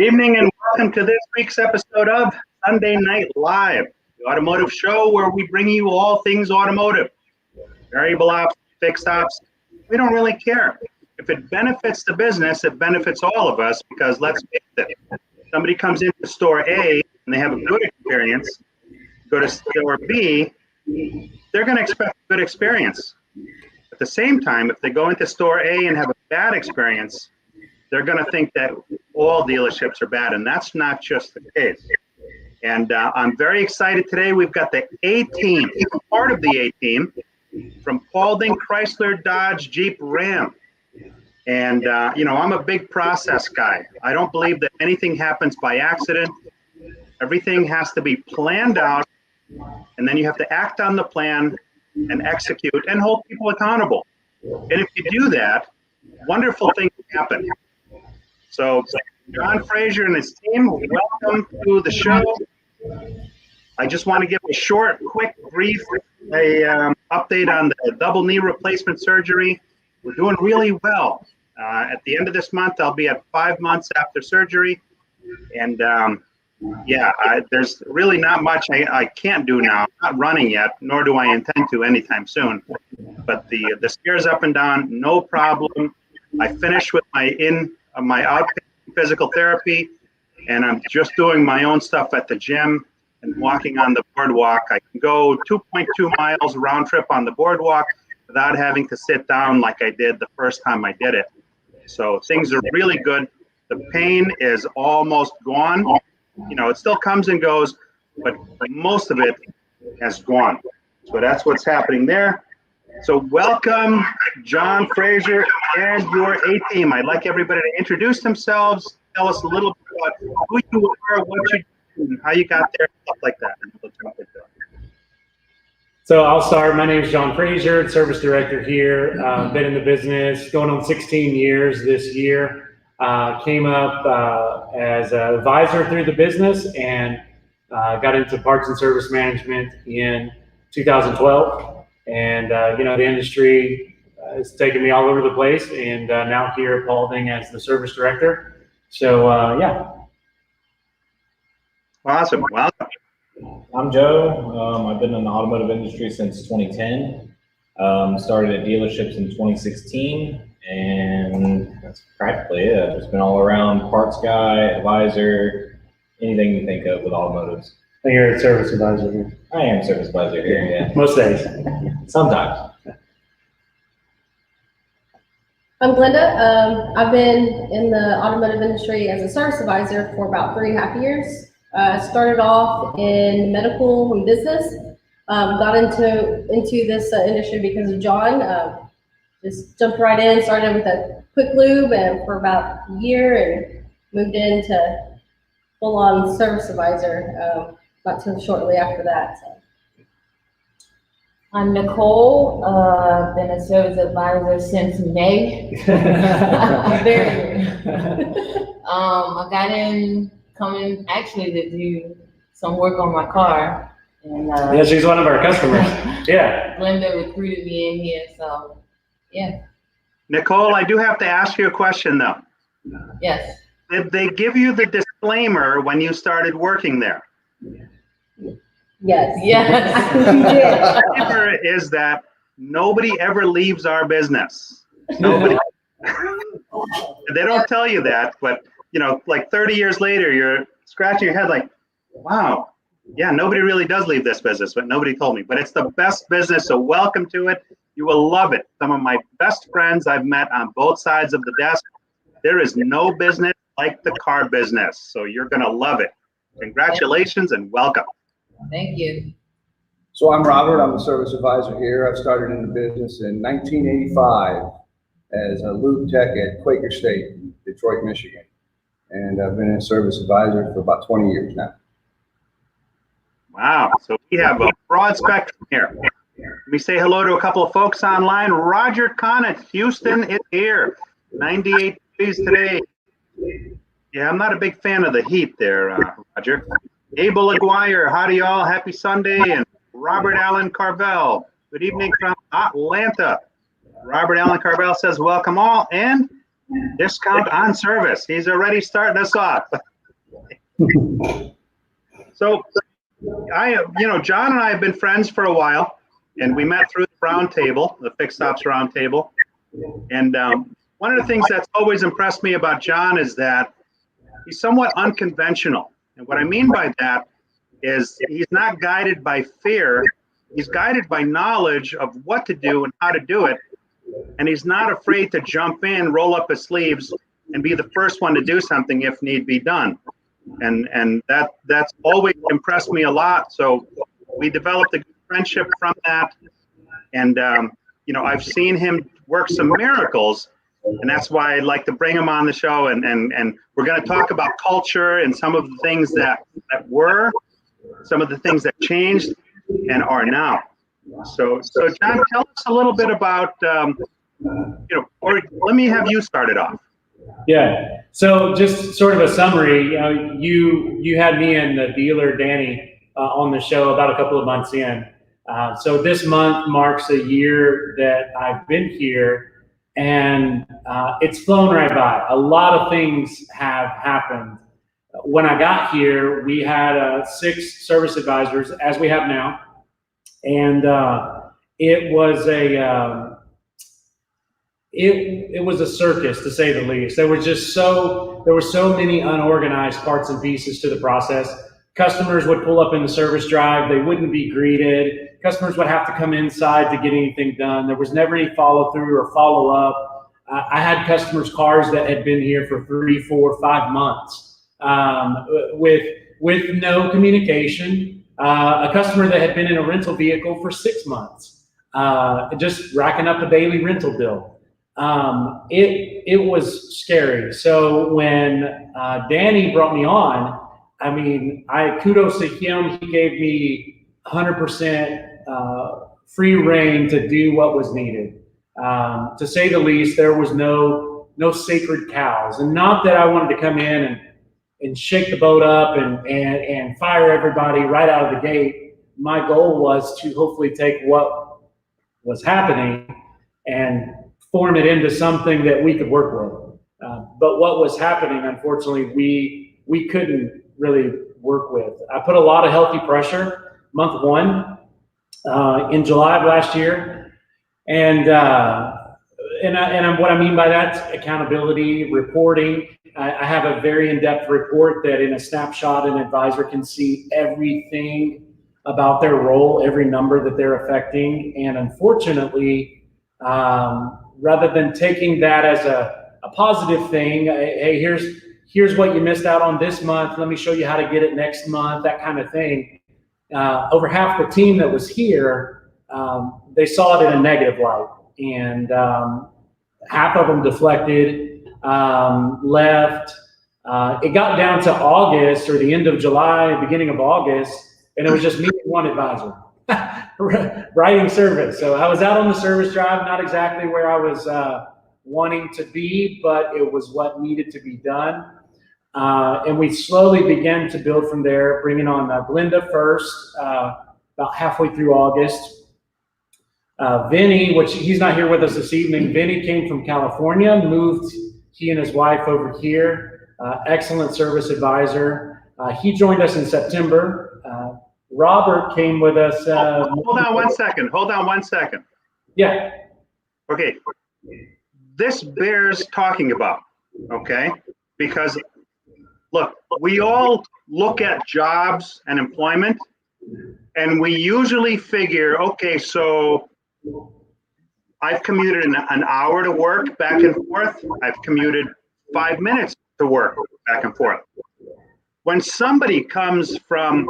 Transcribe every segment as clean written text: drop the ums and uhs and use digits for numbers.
Evening and welcome to this week's episode of Sunday Night Live, the automotive show where we bring you all things automotive. Variable ops, fixed ops, we don't really care. If it benefits the business, it benefits all of us because let's face it, somebody comes into store A and they have a good experience, go to store B, they're going to expect a good experience. At the same time, if they go into store A and have a bad experience, they're going to think that all dealerships are bad, and that's not just the case. And I'm very excited today. We've got the A-Team, part of the A-Team, from Paulding Chrysler Dodge Jeep Ram. And, I'm a big process guy. I don't believe that anything happens by accident. Everything has to be planned out, and then you have to act on the plan and execute and hold people accountable. And if you do that, wonderful things happen. So John Frazier and his team, welcome to the show. I just want to give a short, quick, brief update on the double knee replacement surgery. We're doing really well. At the end of this month, I'll be at 5 months after surgery. And there's really not much I can't do now. I'm not running yet, nor do I intend to anytime soon. But the stairs up and down, no problem. I finished with my outpatient physical therapy, and I'm just doing my own stuff at the gym and walking on the boardwalk. I can go 2.2 miles round trip on the boardwalk without having to sit down like I did the first time I did it. So things are really good. The pain is almost gone. It still comes and goes, but most of it has gone. So that's what's happening there. So welcome, John Frazier and your A-Team. I'd like everybody to introduce themselves, tell us a little bit about who you are, what you do, how you got there, stuff like that. So I'll start. My name is John Frazier, Service Director here. Been in the business going on 16 years this year. Came up as an advisor through the business and got into parts and service management in 2012. And, the industry has taken me all over the place, and now here at Paulding as the service director. So, Awesome. Welcome. I'm Joe. I've been in the automotive industry since 2010. Started at dealerships in 2016, and that's practically it. I've just been all around parts guy, advisor, anything you think of with automotives. You're a service advisor here. I am service advisor here, yeah. Most days. Sometimes. I'm Glenda. I've been in the automotive industry as a service advisor for about 3.5 years. Started off in medical and business. Got into this industry because of John. Just jumped right in, started with a quick lube and for about a year and moved into full-on service advisor not too shortly after that. So. I'm Nicole. Been a service advisor since May. Very I got in coming actually to do some work on my car. And yeah, she's one of our customers. Yeah. Glenda recruited me in here, so yeah. Nicole, I do have to ask you a question though. Yes. Did they give you the disclaimer when you started working there? Yes. Yes. The disclaimer is that nobody ever leaves our business. Nobody. They don't tell you that, but like 30 years later, you're scratching your head like, wow, yeah, nobody really does leave this business, but nobody told me. But it's the best business, so welcome to it. You will love it. Some of my best friends I've met on both sides of the desk. There is no business like the car business, so you're going to love it. Congratulations and welcome. Thank you. So I'm Robert. I'm a service advisor here. I've started in the business in 1985 as a lube tech at Quaker State in Detroit, Michigan. And I've been a service advisor for about 20 years now. Wow. So we have a broad spectrum here. Let me say hello to a couple of folks online. Roger Conant, Houston is here. 98 degrees today. Yeah, I'm not a big fan of the heat there, Roger. Abel Aguirre, howdy y'all, happy Sunday. And Robert Allen Carvel, good evening from Atlanta. Robert Allen Carvel says, welcome all, and discount on service. He's already starting us off. So John and I have been friends for a while, and we met through the round table, the Fixed Ops round table. And one of the things that's always impressed me about John is that he's somewhat unconventional. And what I mean by that is he's not guided by fear. He's guided by knowledge of what to do and how to do it. And he's not afraid to jump in, roll up his sleeves, and be the first one to do something if need be done. And that's always impressed me a lot. So we developed a good friendship from that. And, I've seen him work some miracles. And that's why I'd like to bring him on the show. And we're going to talk about culture and some of the things that were, some of the things that changed and are now. So John, tell us a little bit about, or let me have you start it off. Yeah. So just sort of a summary. You had me and the dealer Danny on the show about a couple of months in. So this month marks a year that I've been here, and it's flown right by. A lot of things have happened. When I got here, we had 6 service advisors, as we have now, and it was it was a circus, to say the least. There were so many unorganized parts and pieces to the process. Customers would pull up in the service drive, they wouldn't be greeted. Customers would have to come inside to get anything done. There was never any follow through or follow up. I had customers' cars that had been here for 3, 4, 5 months with no communication. A customer that had been in a rental vehicle for 6 months, just racking up a daily rental bill. It was scary. So when Danny brought me on, I mean, kudos to him. He gave me 100% free reign to do what was needed. To say the least, there was no sacred cows, and not that I wanted to come in and shake the boat up and fire everybody right out of the gate. My goal was to hopefully take what was happening and form it into something that we could work with. But what was happening, unfortunately, we couldn't really work with. I put a lot of healthy pressure month 1 in July of last year, and what I mean by that, accountability, reporting. I have a very in-depth report that in a snapshot an advisor can see everything about their role, every number that they're affecting. And unfortunately, rather than taking that as a positive thing, hey, here's what you missed out on this month, let me show you how to get it next month, that kind of thing. Over half the team that was here, they saw it in a negative light. And half of them deflected, left. It got down to August, or the end of July, beginning of August, and it was just me and one advisor writing service. So I was out on the service drive, not exactly where I was wanting to be, but it was what needed to be done. And we slowly began to build from there, bringing on Glenda first, about halfway through August. Vinny, which he's not here with us this evening, Vinny came from California, moved he and his wife over here, excellent service advisor. He joined us in September. Robert came with us. Hold on one second. Yeah. Okay. This bears talking about, okay? Because look, we all look at jobs and employment, and we usually figure, okay, so I've commuted an hour to work back and forth. I've commuted 5 minutes to work back and forth. When somebody comes from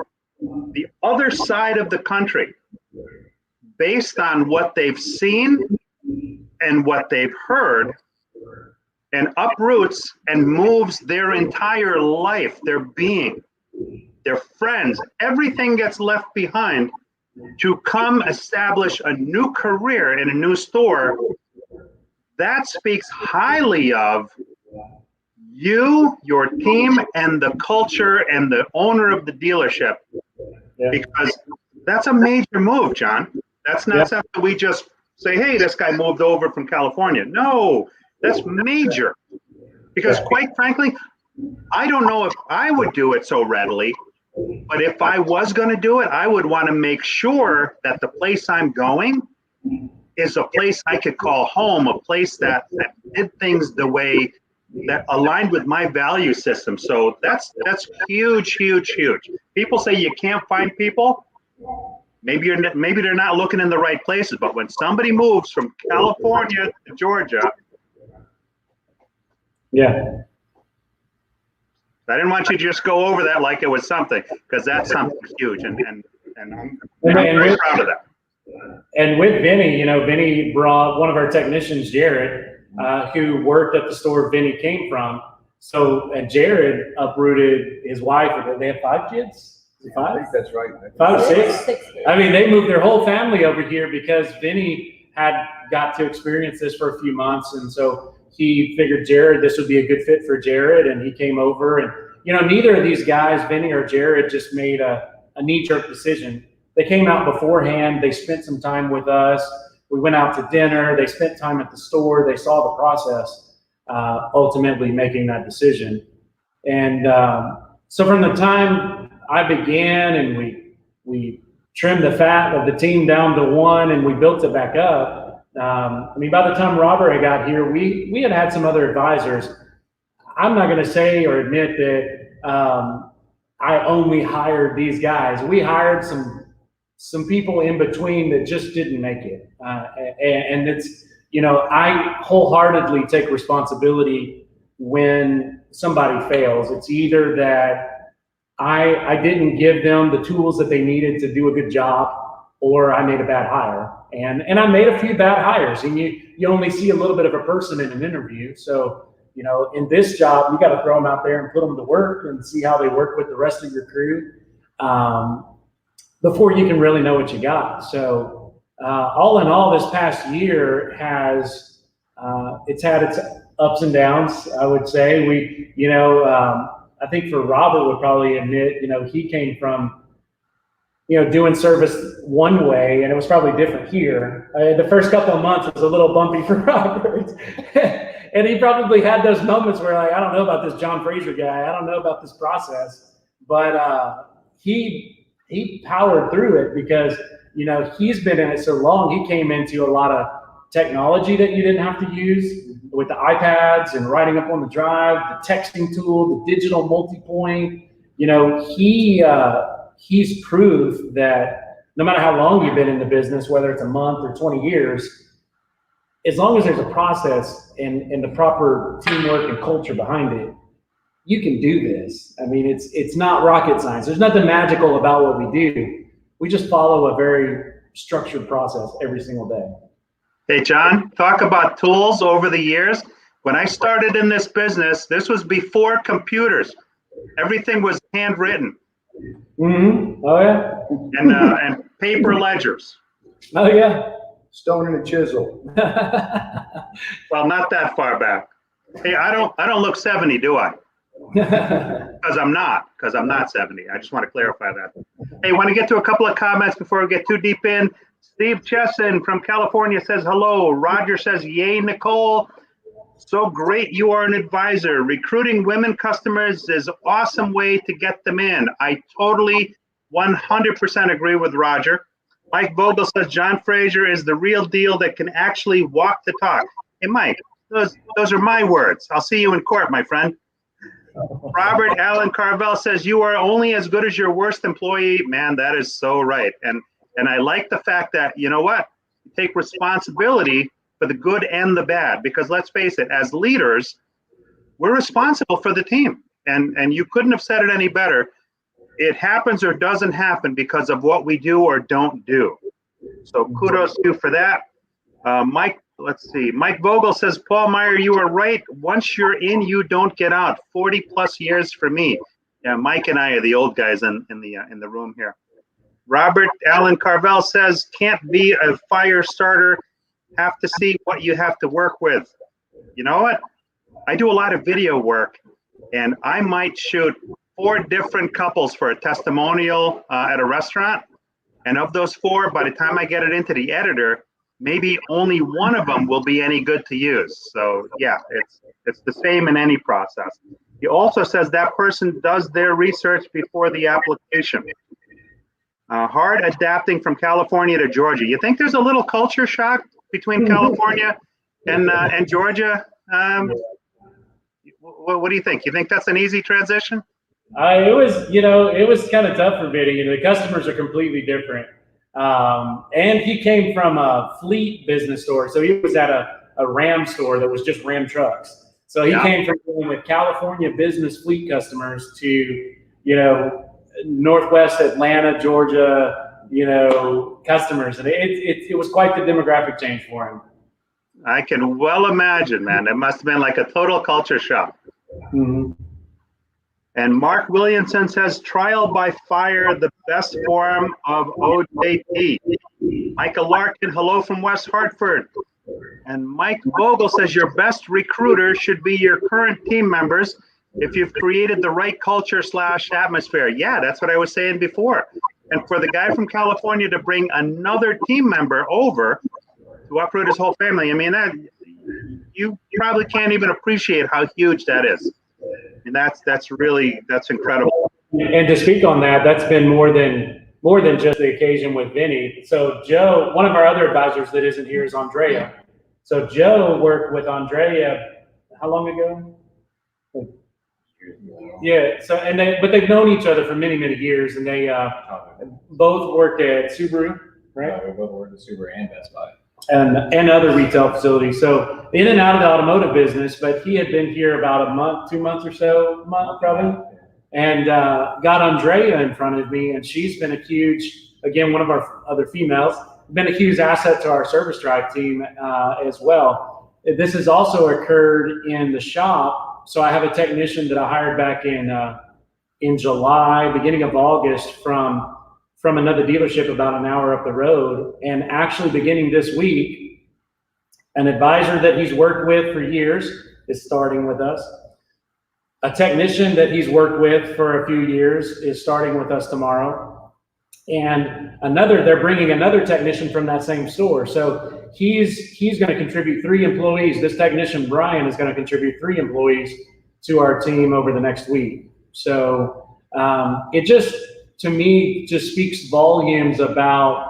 the other side of the country, based on what they've seen and what they've heard, and uproots and moves their entire life, their being, their friends, everything gets left behind to come establish a new career in a new store, that speaks highly of you, your team, and the culture and the owner of the dealership. Yeah. Because that's a major move, John. That's not something we just say, hey, this guy moved over from California. No, that's major. Because quite frankly, I don't know if I would do it so readily, but if I was going to do it, I would want to make sure that the place I'm going is a place I could call home, a place that did things the way that aligned with my value system. So that's huge, huge, huge. People say you can't find people. Maybe they're not looking in the right places, but when somebody moves from California to Georgia, Yeah. I didn't want you to just go over that like it was something, because that's something huge, and I'm very proud of that. And with Vinny, you know, Vinny brought one of our technicians, Jared, who worked at the store Vinny came from. So Jared uprooted his wife. They have 5 kids? Is it 5? I think that's right. 5 or 6? 6. I mean, they moved their whole family over here because Vinny had got to experience this for a few months. And so he figured this would be a good fit for Jared. And he came over. And, you know, neither of these guys, Vinny or Jared, just made a knee-jerk decision. They came out beforehand. They spent some time with us. We went out to dinner. They spent time at the store. They saw the process, ultimately making that decision. And so from the time I began and we trimmed the fat of the team down to 1 and we built it back up. I mean, by the time Robert had got here, we had some other advisors. I'm not going to say or admit that I only hired these guys. We hired some people in between that just didn't make it. And it's, you know, I wholeheartedly take responsibility when somebody fails. It's either that I didn't give them the tools that they needed to do a good job, or I made a bad hire. And I made a few bad hires, and you only see a little bit of a person in an interview. So, you know, in this job, you got to throw them out there and put them to work and see how they work with the rest of your crew before you can really know what you got. So all in all, this past year has, it's had its ups and downs, I would say. I think for Robert would probably admit, you know, he came from, you know, doing service one way, and it was probably different here. The first couple of months was a little bumpy for Robert. And he probably had those moments where, like, I don't know about this John Fraser guy. I don't know about this process. But he powered through it because, you know, he's been in it so long. He came into a lot of technology that you didn't have to use with the iPads and writing up on the drive, the texting tool, the digital multi-point. You know, he's proof that no matter how long you've been in the business, whether it's a month or 20 years, as long as there's a process and the proper teamwork and culture behind it, you can do this. I mean, it's not rocket science. There's nothing magical about what we do. We just follow a very structured process every single day. Hey, John, talk about tools over the years. When I started in this business, this was before computers. Everything was handwritten. Mm-hmm. Oh, yeah. And paper ledgers. Oh, yeah. Stone and a chisel. Well, not that far back. Hey, I don't look 70, do I? Because I'm not 70. I just want to clarify that. Hey, want to get to a couple of comments before we get too deep in. Steve Chesson from California says hello. Roger says, yay, Nicole. So great you are an advisor. Recruiting women customers is an awesome way to get them in. I totally 100% agree with Roger. Mike Vogel says John Fraser is the real deal that can actually walk the talk. Hey, Mike, those are my words. I'll see you in court, my friend. Robert Allen Carvel says you are only as good as your worst employee. Man, that is so right. And I like the fact that, you know what, you take responsibility for the good and the bad, because let's face it, as leaders, we're responsible for the team. And you couldn't have said it any better. It happens or doesn't happen because of what we do or don't do. So kudos to you for that. Mike, let's see. Mike Vogel says, Paul Meyer, you are right. Once you're in, you don't get out. 40 plus years for me. Yeah, Mike and I are the old guys in the room here. Robert Allen Carvel says, can't be a fire starter. Have to see what you have to work with. You know what? I do a lot of video work, and I might shoot 4 different couples for a testimonial at a restaurant. And of those 4, by the time I get it into the editor, maybe only one of them will be any good to use. So yeah, it's the same in any process. He also says that person does their research before the application. Hard adapting from California to Georgia. You think there's a little culture shock between California and Georgia? What do you think? You think that's an easy transition? It was kind of tough for Vinny. The customers are completely different. And he came from a fleet business store. So he was at a Ram store that was just Ram trucks. So he came from dealing with California business fleet customers to, Northwest Atlanta, Georgia, customers. And it was quite the demographic change for him. I can well imagine, man. It must have been like a total culture shock. Mm-hmm. And Mark Williamson says, trial by fire, the best form of OJT. Michael Larkin, hello from West Hartford. And Mike Vogel says, your best recruiter should be your current team members if you've created the right culture / atmosphere. Yeah, that's what I was saying before. And for the guy from California to bring another team member over to uproot his whole family, I mean, that you probably can't even appreciate how huge that is. And that's incredible. And to speak on that, that's been more than just the occasion with Vinny. So Joe, one of our other advisors that isn't here is Andrea. So Joe worked with Andrea how long ago? Yeah. So but they've known each other for many, many years, and they both worked at Subaru, right? We both worked at Subaru and Best Buy. And other retail facilities. So in and out of the automotive business, but he had been here about a month, 2 months or so, probably, and got Andrea in front of me, and she's been a huge, again, one of our other females, been a huge asset to our service drive team as well. This has also occurred in the shop. So I have a technician that I hired back in July, beginning of August, from another dealership about an hour up the road. And actually beginning this week, an advisor that he's worked with for years is starting with us. A technician that he's worked with for a few years is starting with us tomorrow. And they're bringing another technician from that same store. So he's going to contribute 3 employees. This technician, Brian, is going to contribute 3 employees to our team over the next week. So it just, to me, just speaks volumes about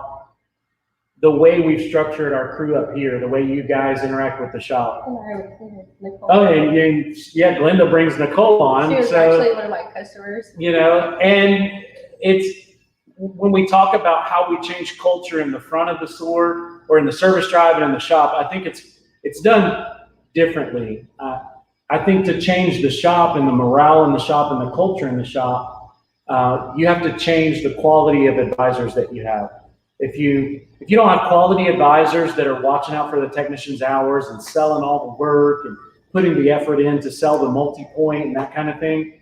the way we've structured our crew up here, the way you guys interact with the shop. Oh, and Glenda brings Nicole on. She was actually one of my customers. And it's, when we talk about how we change culture in the front of the store or in the service drive and in the shop, I think it's done differently. I think to change the shop and the morale in the shop and the culture in the shop, you have to change the quality of advisors that you have. If you don't have quality advisors that are watching out for the technician's hours and selling all the work and putting the effort in to sell the multi-point and that kind of thing,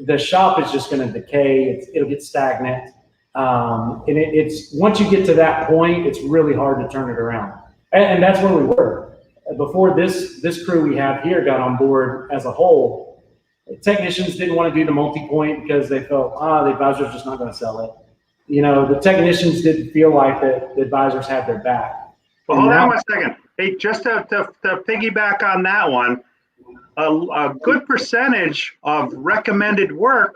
the shop is just going to decay. It'll get stagnant. And it's once you get to that point, it's really hard to turn it around. And that's where we were. Before this crew we have here got on board as a whole, technicians didn't want to do the multi-point because they felt, the advisor's just not going to sell it. The technicians didn't feel like that the advisors had their back. Well, hold on 1 second. Hey, just to piggyback on that one, a good percentage of recommended work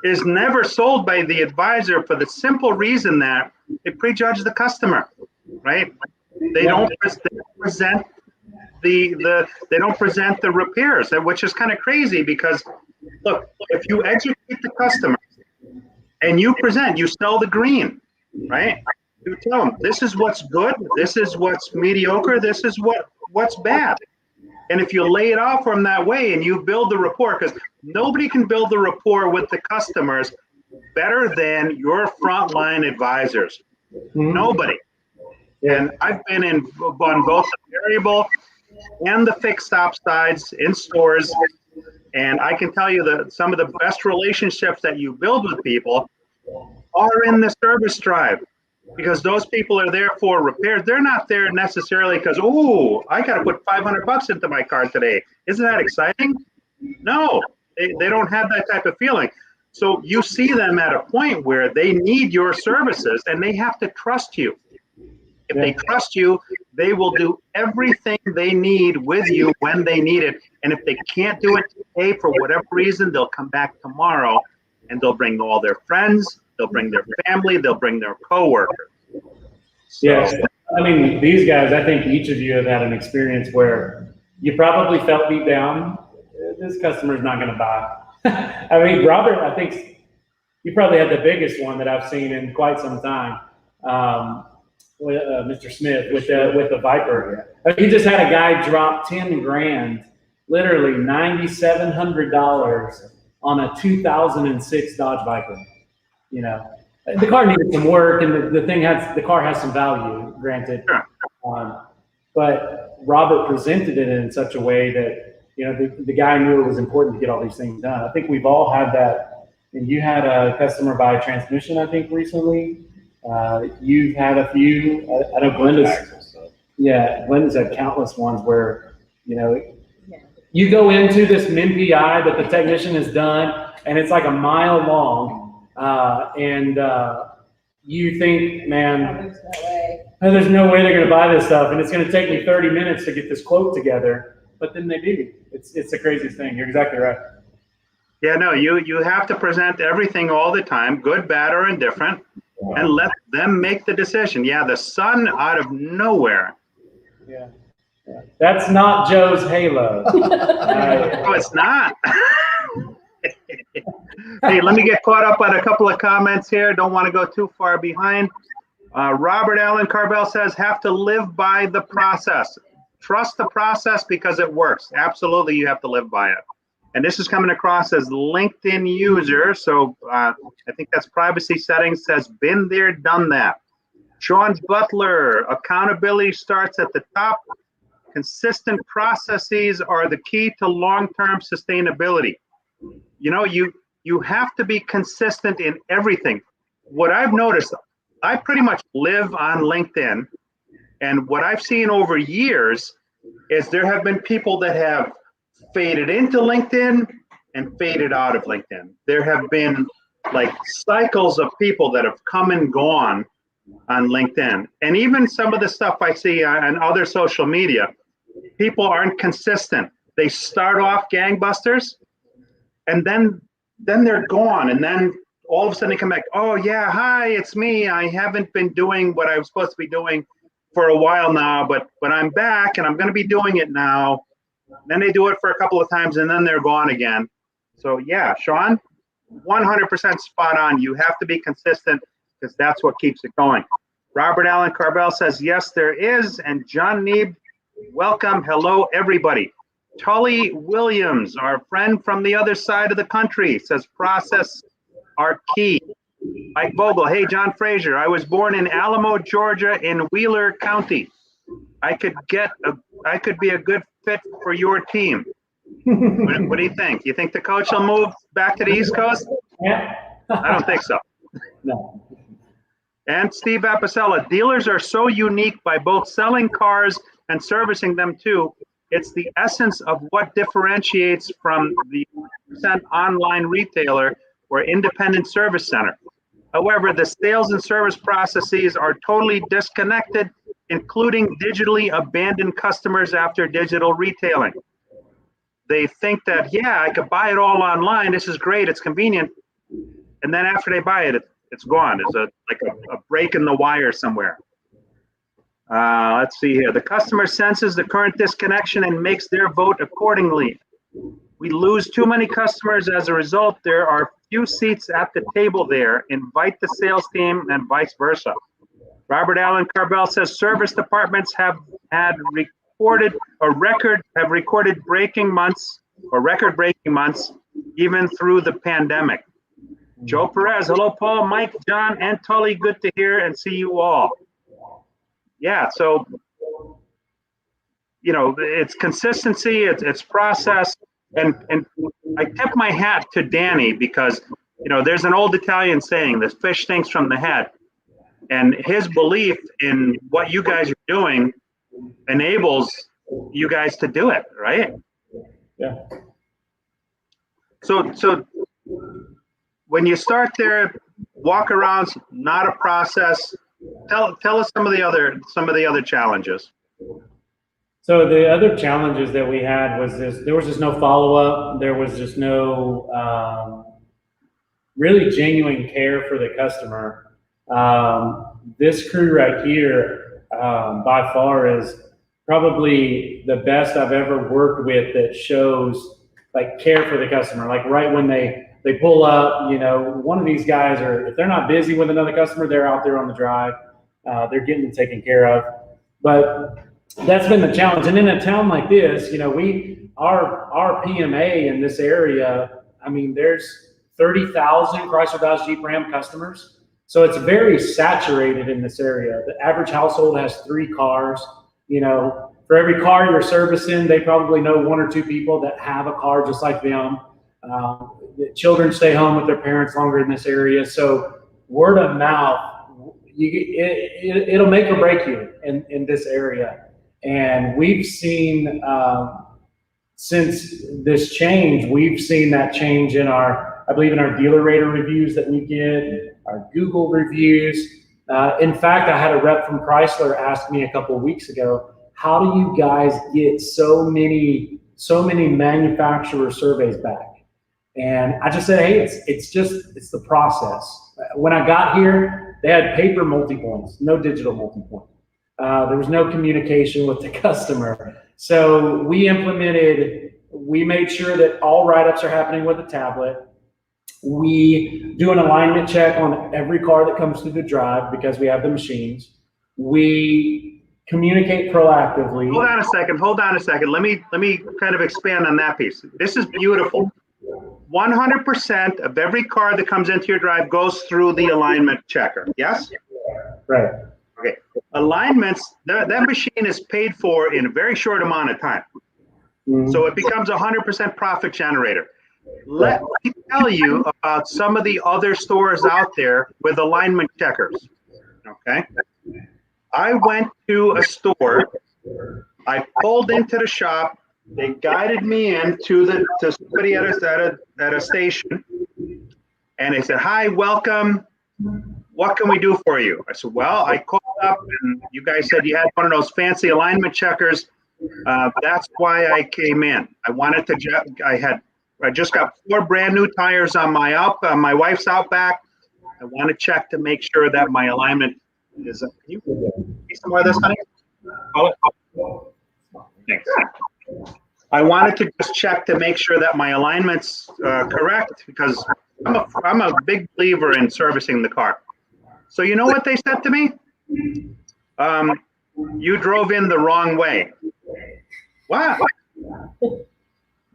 is never sold by the advisor for the simple reason that they prejudge the customer, right? They don't present the repairs, which is kind of crazy because, look, if you educate the customer and you sell the green, right? You tell them, this is what's good, this is what's mediocre, this is what's bad. And if you lay it out from that way and you build the rapport, because nobody can build the rapport with the customers better than your frontline advisors. Mm-hmm. Nobody. And I've been on both the variable and the fixed op sides in stores. And I can tell you that some of the best relationships that you build with people are in the service drive, because those people are there for repairs. They're not there necessarily because, I got to put $500 into my car today. Isn't that exciting? No, they don't have that type of feeling. So you see them at a point where they need your services and they have to trust you. If they trust you, They will do everything they need with you when they need it. And if they can't do it today for whatever reason, they'll come back tomorrow and they'll bring all their friends, they'll bring their family, they'll bring their coworkers. So, Yes. I mean, these guys, I think each of you have had an experience where you probably felt beat down. This customer's not going to buy. I mean, Robert, I think you probably had the biggest one that I've seen in quite some time. With Mr. Smith with the Viper. He just had a guy drop 10 grand, literally $9,700 on a 2006 Dodge Viper. You know, the car needed some work, and the car has some value, granted. But Robert presented it in such a way that, you know, the guy knew it was important to get all these things done. I think we've all had that. And you had a customer buy a transmission, I think, recently. You've had a few. I know Glenda's had countless ones where, you know, you go into this MIN-PI that the technician has done, and it's like a mile long, and you think, man, there's no way they're going to buy this stuff, and it's going to take me 30 minutes to get this quote together. But then they do. It's the craziest thing. You're exactly right. Yeah, no, you have to present everything all the time, good, bad, or indifferent, and let them make the decision. Yeah, the sun out of nowhere. Yeah. That's not Joe's halo. No, it's not. Hey, let me get caught up on a couple of comments here. Don't want to go too far behind. Robert Allen Carvel says, have to live by the process. Trust the process because it works. Absolutely, you have to live by it. And this is coming across as LinkedIn user. So I think that's privacy settings, says, been there, done that. Sean Butler, accountability starts at the top. Consistent processes are the key to long-term sustainability. You know, you have to be consistent in everything. What I've noticed, I pretty much live on LinkedIn. And what I've seen over years is there have been people that have faded into LinkedIn and faded out of LinkedIn. There have been like cycles of people that have come and gone on LinkedIn. And even some of the stuff I see on other social media, people aren't consistent. They start off gangbusters and then they're gone. And then all of a sudden they come back, oh yeah, hi, it's me. I haven't been doing what I was supposed to be doing for a while now, but I'm back and I'm going to be doing it now. Then they do it for a couple of times and then they're gone again. So yeah, Sean, 100% spot on. You have to be consistent because that's what keeps it going. Robert Allen Carvel says, yes, there is. And John Neeb, welcome. Hello, everybody. Tully Williams, our friend from the other side of the country, says process are key. Mike Vogel, hey, John Frazier, I was born in Alamo, Georgia in Wheeler County. I could be a good fit for your team. What do you think? You think the coach will move back to the East Coast? Yeah. I don't think so. No. And Steve Apicella, dealers are so unique by both selling cars and servicing them too. It's the essence of what differentiates from the online retailer or independent service center. However, the sales and service processes are totally disconnected, including digitally abandoned customers after digital retailing. They think that, yeah, I could buy it all online. This is great. It's convenient. And then after they buy it, it's gone. There's a break in the wire somewhere. Let's see here. The customer senses the current disconnection and makes their vote accordingly. We lose too many customers as a result. There are few seats at the table there. Invite the sales team and vice versa. Robert Allen Carvel says service departments have recorded record-breaking months even through the pandemic. Joe Perez, hello, Paul, Mike, John, and Tully. Good to hear and see you all. Yeah, so, you know, it's consistency, it's process, and I tip my hat to Danny because, you know, there's an old Italian saying, the fish stinks from the head, and his belief in what you guys are doing enables you guys to do it, right? Yeah. So when you start there, walk arounds, not a process. Tell us some of the other challenges. So the other challenges that we had was there was just no follow-up. There was just no really genuine care for the customer. This crew right here, by far, is probably the best I've ever worked with that shows like care for the customer. Like right when they pull up, one of these guys are, if they're not busy with another customer, they're out there on the drive. They're getting it taken care of. But that's been the challenge. And in a town like this, our PMA in this area, I mean, there's 30,000 Chrysler Dodge Jeep Ram customers. So it's very saturated in this area. The average household has 3 cars. For every car you're servicing, they probably know 1 or 2 people that have a car just like them. The children stay home with their parents longer in this area. So word of mouth, it'll make or break you in this area. And we've seen, since this change, we've seen that change in I believe in our dealer rater reviews that we get, our Google reviews. In fact, I had a rep from Chrysler ask me a couple of weeks ago, how do you guys get so many manufacturer surveys back? And I just said, hey, it's the process. When I got here, they had paper multi-points, no digital multi-point. There was no communication with the customer. So we made sure that all write-ups are happening with a tablet. We do an alignment check on every car that comes through the drive because we have the machines. We communicate proactively. Hold on a second. Let me kind of expand on that piece. This is beautiful. 100% of every car that comes into your drive goes through the alignment checker. Yes? Right. Okay. Alignments, that machine is paid for in a very short amount of time. So it becomes a 100% profit generator. Let me tell you about some of the other stores out there with alignment checkers. Okay. I went to a store. I pulled into the shop. They guided me in to somebody at a station, and they said, "Hi, welcome. What can we do for you?" I said, "Well, I called up, and you guys said you had one of those fancy alignment checkers. That's why I came in. I just got 4 brand new tires on my wife's Outback. I want to check to make sure that my alignment is." Can you see some more of this, honey? Thanks. I wanted to just check to make sure that my alignment's correct, because I'm a big believer in servicing the car. So you know what they said to me? You drove in the wrong way. Wow.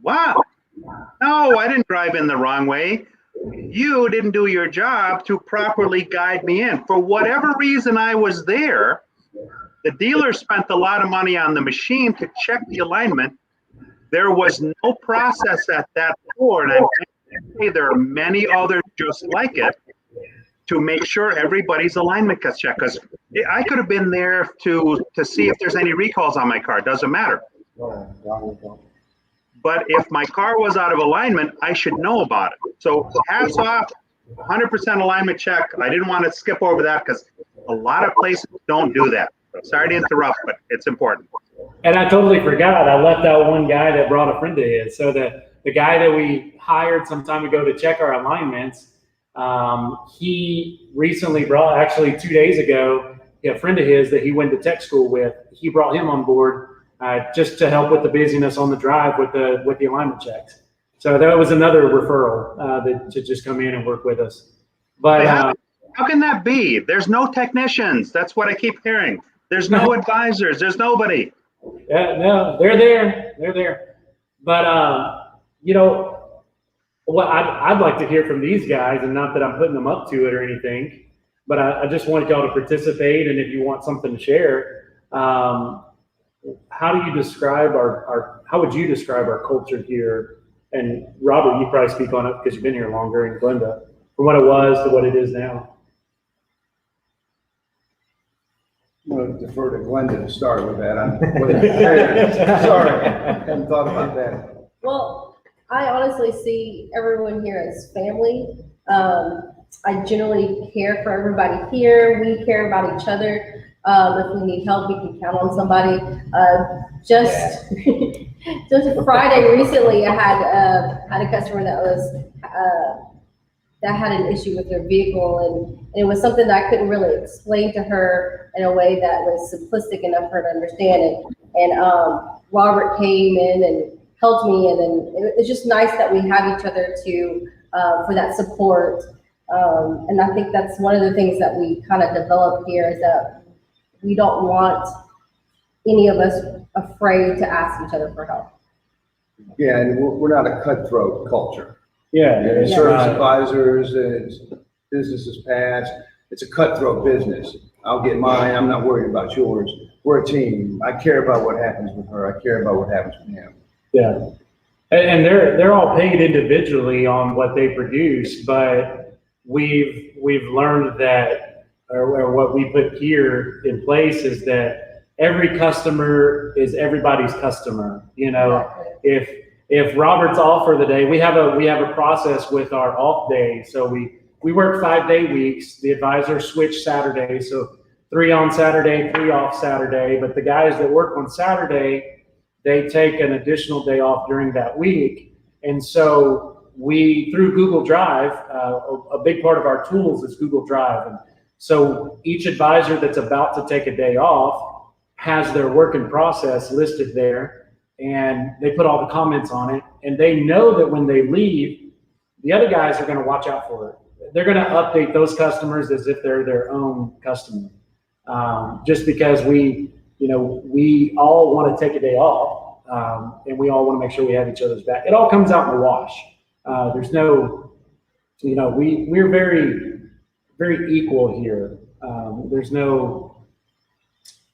Wow. No, I didn't drive in the wrong way. You didn't do your job to properly guide me in. For whatever reason I was there, the dealer spent a lot of money on the machine to check the alignment. There was no process at that store, and I'm going to say there are many others just like it, to make sure everybody's alignment gets checked. Because I could have been there to see if there's any recalls on my car. Doesn't matter. But if my car was out of alignment, I should know about it. So hats off, 100% alignment check. I didn't want to skip over that because a lot of places don't do that. So sorry to interrupt, but it's important. And I totally forgot. I left out one guy that brought a friend of his. So the guy that we hired some time ago to check our alignments, he recently brought, actually 2 days ago, a friend of his that he went to tech school with. He brought him on board just to help with the busyness on the drive with the alignment checks. So that was another referral to just come in and work with us. But how can that be? There's no technicians. That's what I keep hearing. There's no advisors. There's nobody. Yeah, no, they're there. They're there. But what I'd like to hear from these guys, and not that I'm putting them up to it or anything, but I just want y'all to participate, and if you want something to share, how do you describe how would you describe our culture here? And Robert, you probably speak on it because you've been here longer, and Glenda, from what it was to what it is now. I'm going to defer to Glenda to start with that. Sorry, I hadn't thought about that. Well, I honestly see everyone here as family. I generally care for everybody here. We care about each other. If we need help, we can count on somebody. Just just Friday recently, I had a customer that was that had an issue with their vehicle, and it was something that I couldn't really explain to her in a way that was simplistic enough for her to understand it. And Robert came in and helped me, and it's just nice that we have each other to for that support. And I think that's one of the things that we kind of developed here is that we don't want any of us afraid to ask each other for help. Yeah, and we're not a cutthroat culture. Yeah. And Yeah. service advisors, and businesses past, it's a cutthroat business. I'll get mine, I'm not worried about yours. We're a team. I care about what happens with her. I care about what happens with him. Yeah. And they're all paid individually on what they produce, but we've learned that, or what we put here in place is that every customer is everybody's customer. You know, if Robert's off for the day, we have a process with our off day. So we work 5-day weeks. The advisors switch Saturday, so 3 on Saturday, 3 off Saturday. But the guys that work on Saturday, they take an additional day off during that week. And so we, through Google Drive, a big part of our tools is Google Drive. And so each advisor that's about to take a day off has their work in process listed there, and they put all the comments on it. And they know that when they leave, the other guys are going to watch out for it. They're going to update those customers as if they're their own customer. Just because we all want to take a day off, and we all want to make sure we have each other's back. It all comes out in the wash. There's no, we're very, very equal here. There's no,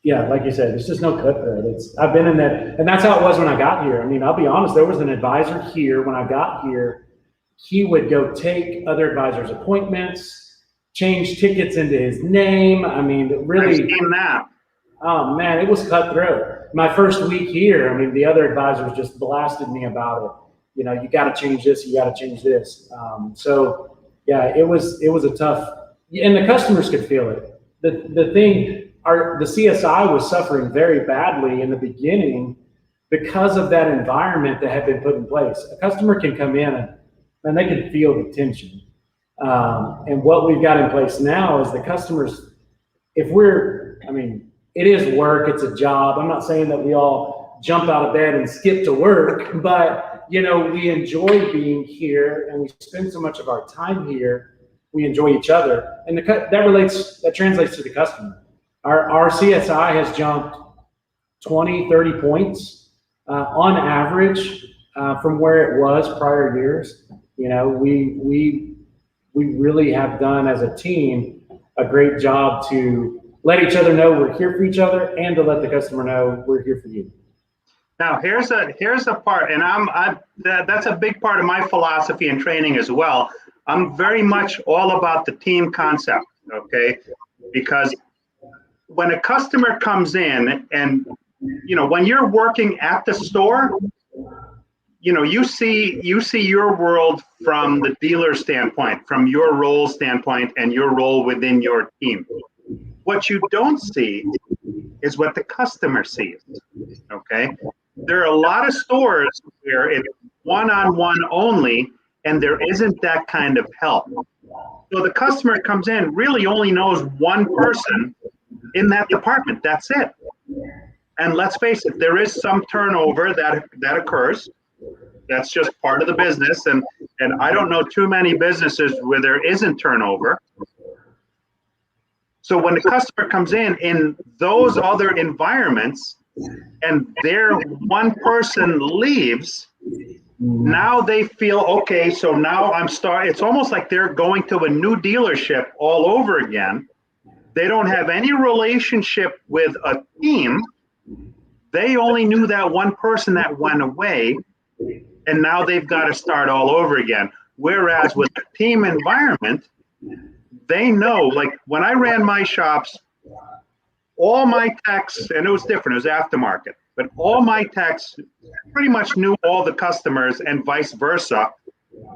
like you said, there's just no cutthroat. I've been in that, and that's how it was when I got here. I mean, I'll be honest, there was an advisor here when I got here. He would go take other advisors' appointments, change tickets into his name. I mean, really. I've seen that. Oh man, it was cutthroat. My first week here, I mean, the other advisors just blasted me about it. You know, you got to change this, you got to change this. So yeah, it was a tough, and the customers could feel it. The CSI was suffering very badly in the beginning because of that environment that had been put in place. A customer can come in and they can feel the tension. And what we've got in place now is the customers, it is work, it's a job. I'm not saying that we all jump out of bed and skip to work, but we enjoy being here and we spend so much of our time here. We enjoy each other, and that translates to the customer. Our CSI has jumped 20, 30 points on average from where it was prior years. We really have done as a team a great job to let each other know we're here for each other, and to let the customer know we're here for you. Now here's a part, and that's a big part of my philosophy and training as well. I'm very much all about the team concept, okay? Because when a customer comes in, and when you're working at the store, you see your world from the dealer standpoint, from your role standpoint, and your role within your team. What you don't see is what the customer sees, okay? There are a lot of stores where it's one-on-one only, and there isn't that kind of help. So the customer comes in, really only knows one person in that department. That's it. And let's face it, there is some turnover that occurs. That's just part of the business. And I don't know too many businesses where there isn't turnover. So when the customer comes in those other environments, and their one person leaves, now they feel, okay, so now it's almost like they're going to a new dealership all over again. They don't have any relationship with a team. They only knew that one person that went away, and now they've got to start all over again. Whereas with a team environment, they know, like when I ran my shops, all my techs, and it was different, it was aftermarket, but all my techs pretty much knew all the customers and vice versa.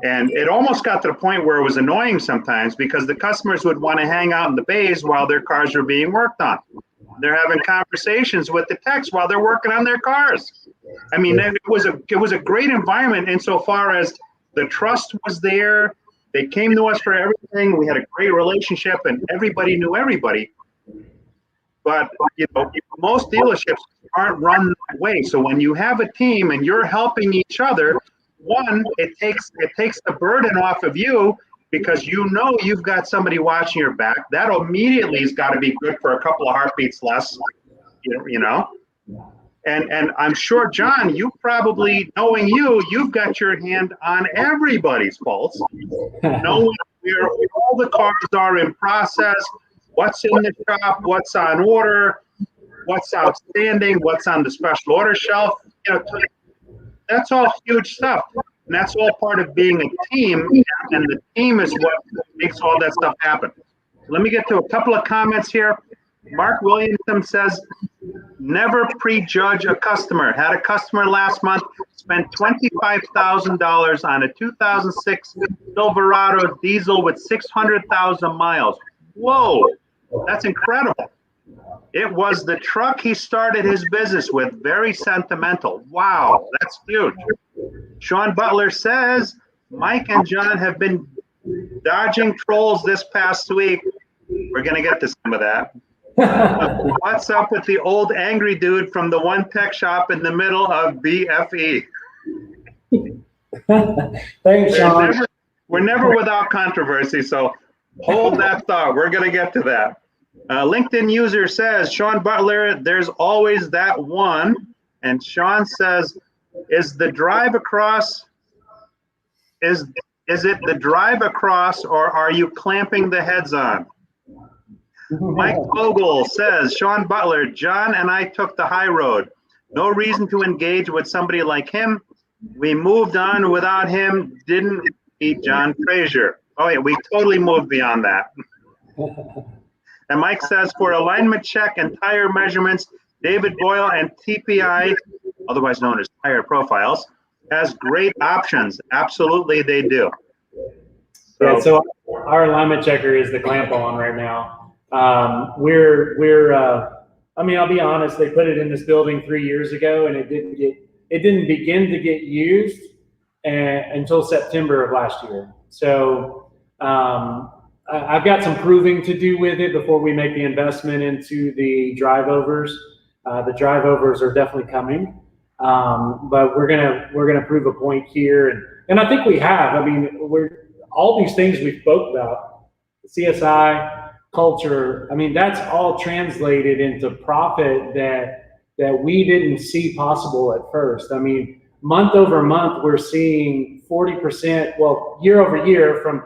And it almost got to the point where it was annoying sometimes because the customers would want to hang out in the bays while their cars were being worked on. They're having conversations with the techs while they're working on their cars. I mean, it was a great environment insofar as the trust was there. They came to us for everything. We had a great relationship, and everybody knew everybody. But most dealerships aren't run that way. So when you have a team and you're helping each other, one, it takes the burden off of you because you've got somebody watching your back. That immediately has got to be good for a couple of heartbeats less, And I'm sure, John, you probably, knowing you've got your hand on everybody's pulse, knowing where all the cars are in process, what's in the shop, what's on order, what's outstanding, what's on the special order shelf. That's all huge stuff. And that's all part of being a team. And the team is what makes all that stuff happen. Let me get to a couple of comments here. Mark Williamson says, never prejudge a customer. Had a customer last month spent $25,000 on a 2006 Silverado diesel with 600,000 miles. Whoa, that's incredible. It was the truck he started his business with. Very sentimental. Wow, that's huge. Sean Butler says, Mike and John have been dodging trolls this past week. We're going to get to some of that. What's up with the old angry dude from the one tech shop in the middle of BFE? Thanks, Sean. We're never without controversy, so hold that thought. We're going to get to that. LinkedIn user says, Sean Butler, there's always that one. And Sean says, is the drive across, is it the drive across, or are you clamping the heads on? Mike Vogel says, Sean Butler, John and I took the high road. No reason to engage with somebody like him. We moved on without him. Didn't meet John Frazier. Oh yeah, we totally moved beyond that. And Mike says, for alignment check and tire measurements, David Boyle and TPI, otherwise known as Tire Profiles, has great options. Absolutely, they do. So our alignment checker is the clamp on right now. I mean, I'll be honest, they put it in this building 3 years ago, and it didn't begin to get used until September of last year. So I've got some proving to do with it before we make the investment into the drive overs. The drive overs are definitely coming, but we're gonna prove a point here, and I think we have. I mean, all these things we spoke about, CSI, culture. I mean, that's all translated into profit that we didn't see possible at first. I mean, month over month, we're seeing 40%. Well, year over year from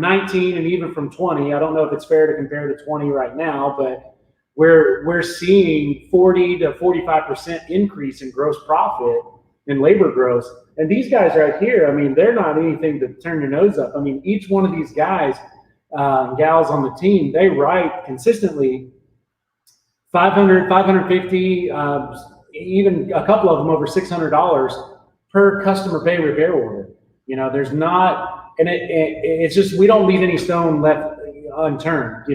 19 and even from 20. I don't know if it's fair to compare to 20 right now, but we're seeing 40 to 45% increase in gross profit and labor growth. And these guys right here, I mean, they're not anything to turn your nose up. I mean, each one of these guys, gals on the team, they write consistently 500, 550, even a couple of them over $600 per customer pay repair order. There's not, and it's just, we don't leave any stone left unturned.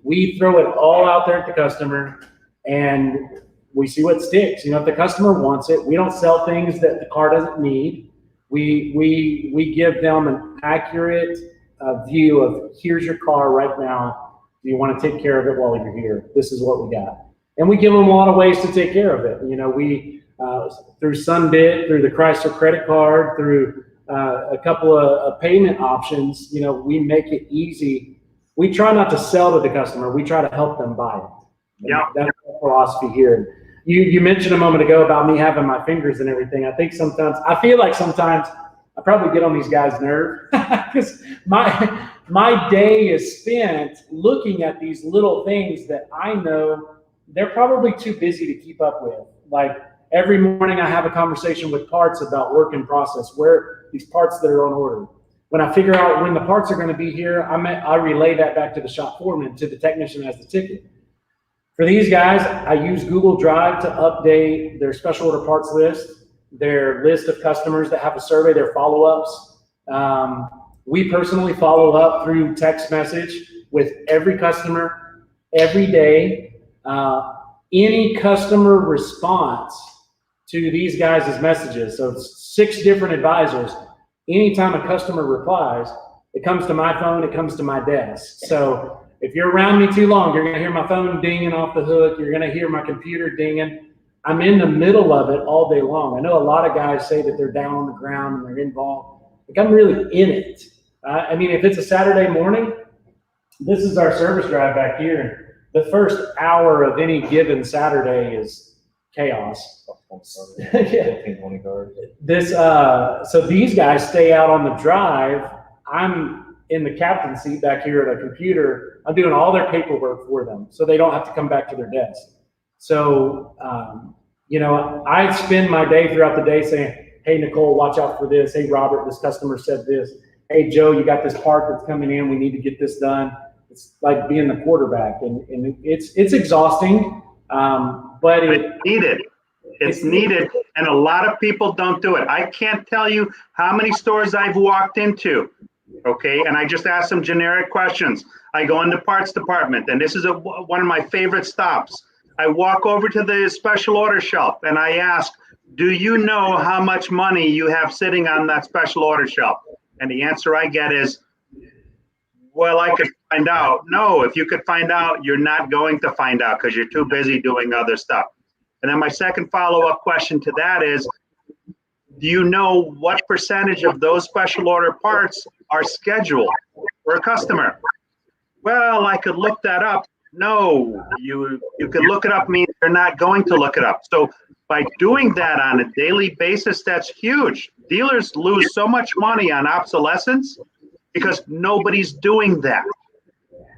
We throw it all out there at the customer and we see what sticks. If the customer wants it, we don't sell things that the car doesn't need. We give them an accurate view of, here's your car right now. Do you want to take care of it while you're here? This is what we got. And we give them a lot of ways to take care of it. We through Sunbit, through the Chrysler credit card, through a couple of payment options, we make it easy. We try not to sell to the customer. We try to help them buy it. Yeah. That's our philosophy here. You mentioned a moment ago about me having my fingers and everything. I feel like sometimes I probably get on these guys' nerve because my day is spent looking at these little things that I know they're probably too busy to keep up with. Like every morning I have a conversation with parts about work in process, where these parts that are on order. When I figure out when the parts are going to be here, I relay that back to the shop foreman, to the technician who has the ticket. For these guys, I use Google Drive to update their special order parts list, their list of customers that have a survey, their follow-ups. We personally follow up through text message with every customer every day any customer response to these guys' messages, so it's 6 different advisors, anytime a customer replies, it comes to my phone, it comes to my desk. So if you're around me too long, you're gonna hear my phone dinging off the hook, you're gonna hear my computer dinging. I'm in the middle of it all day long. I know a lot of guys say that they're down on the ground and they're involved. Like, I'm really in it. I mean, if it's a Saturday morning, this is our service drive back here, and the first hour of any given Saturday is chaos. So these guys stay out on the drive. I'm in the captain's seat back here at a computer. I'm doing all their paperwork for them, so they don't have to come back to their desk. So, you know, I spend my day throughout the day saying, hey, Nicole, watch out for this. Hey, Robert, this customer said this. Hey, Joe, you got this part that's coming in. We need to get this done. It's like being the quarterback, and it's exhausting, but it's needed. It's needed, and a lot of people don't do it. I can't tell you how many stores I've walked into, okay, and I just ask them generic questions. I go in the parts department, and this is one of my favorite stops. I walk over to the special order shelf, and I ask, do you know how much money you have sitting on that special order shelf? And the answer I get is, well, I could find out. No, if you could find out, you're not going to find out because you're too busy doing other stuff. And then my second follow-up question to that is, do you know what percentage of those special order parts are scheduled for a customer? Well, I could look that up. No, you could look it up means you're not going to look it up. So by doing that on a daily basis, that's huge. Dealers lose so much money on obsolescence because nobody's doing that,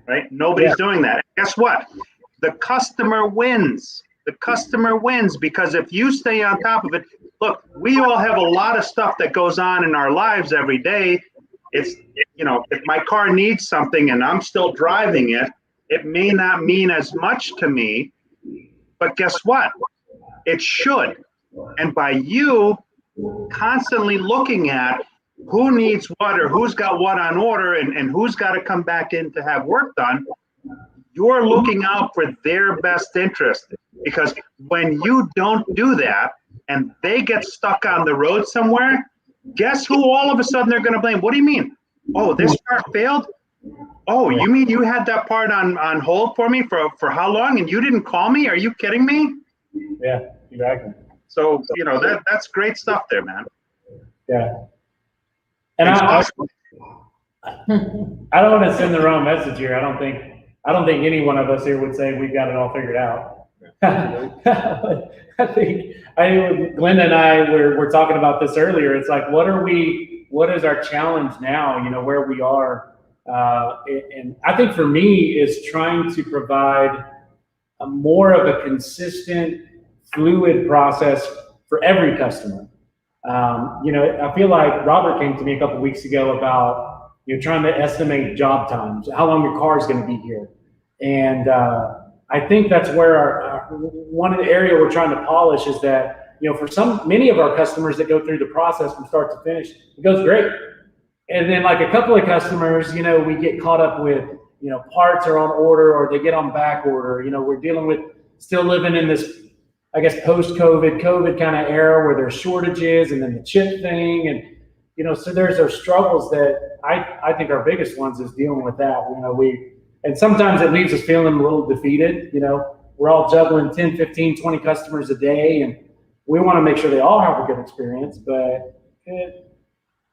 right? Nobody's doing that. And guess what? The customer wins. The customer wins because if you stay on top of it, look, we all have a lot of stuff that goes on in our lives every day. It's, you know, if my car needs something and I'm still driving it, it may not mean as much to me, but guess what? It should. And by you constantly looking at who needs what or who's got what on order and who's got to come back in to have work done, you're looking out for their best interest. Because when you don't do that and they get stuck on the road somewhere, guess who all of a sudden they're going to blame? What do you mean? Oh, this part failed? Oh, you mean you had that part on hold for me for how long and you didn't call me? Are you kidding me? Yeah, exactly. So, you know, that's great stuff there, man. Yeah. And I don't want to send the wrong message here. I don't think any one of us here would say we've got it all figured out. I think Glenda and I were talking about this earlier. It's like, what is our challenge now, you know, where we are? And I think for me is trying to provide a more of a consistent, fluid process for every customer. You know, I feel like Robert came to me a couple of weeks ago about, you know, trying to estimate job times, how long your car is going to be here. And I think that's where one of the area we're trying to polish is that, you know, for many of our customers that go through the process from start to finish, it goes great. And then like a couple of customers, you know, we get caught up with, you know, parts are on order or they get on back order. You know, we're dealing with still living in this, I guess, post-COVID, COVID kind of era where there's shortages and then the chip thing. And, you know, so there's those struggles that I think our biggest ones is dealing with that. You know, and sometimes it leaves us feeling a little defeated. You know, we're all juggling 10, 15, 20 customers a day, and we want to make sure they all have a good experience, but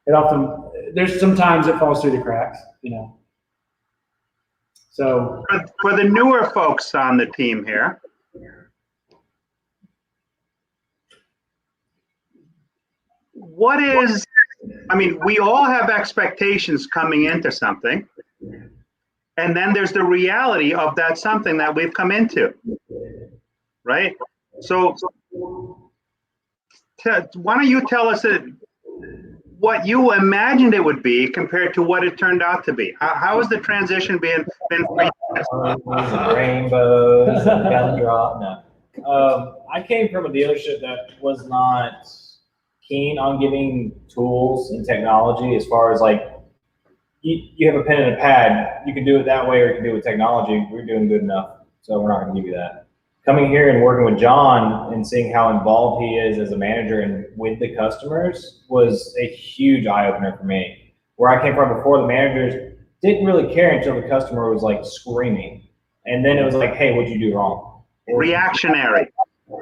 it often, there's sometimes it falls through the cracks, you know. So for the newer folks on the team here, I mean, we all have expectations coming into something, and then there's the reality of that something that we've come into, right? So why don't you tell us what you imagined it would be compared to what it turned out to be? How has the transition been for you? Rainbows, gumdrop. No. I came from a dealership that was not keen on giving tools and technology as far as like, you have a pen and a pad, you can do it that way or you can do it with technology. We're doing good enough, so we're not going to give you that. coming here and working with John and seeing how involved he is as a manager and with the customers was a huge eye opener for me. Where I came from before, the managers didn't really care until the customer was like screaming. And then it was like, hey, what'd you do wrong? Reactionary.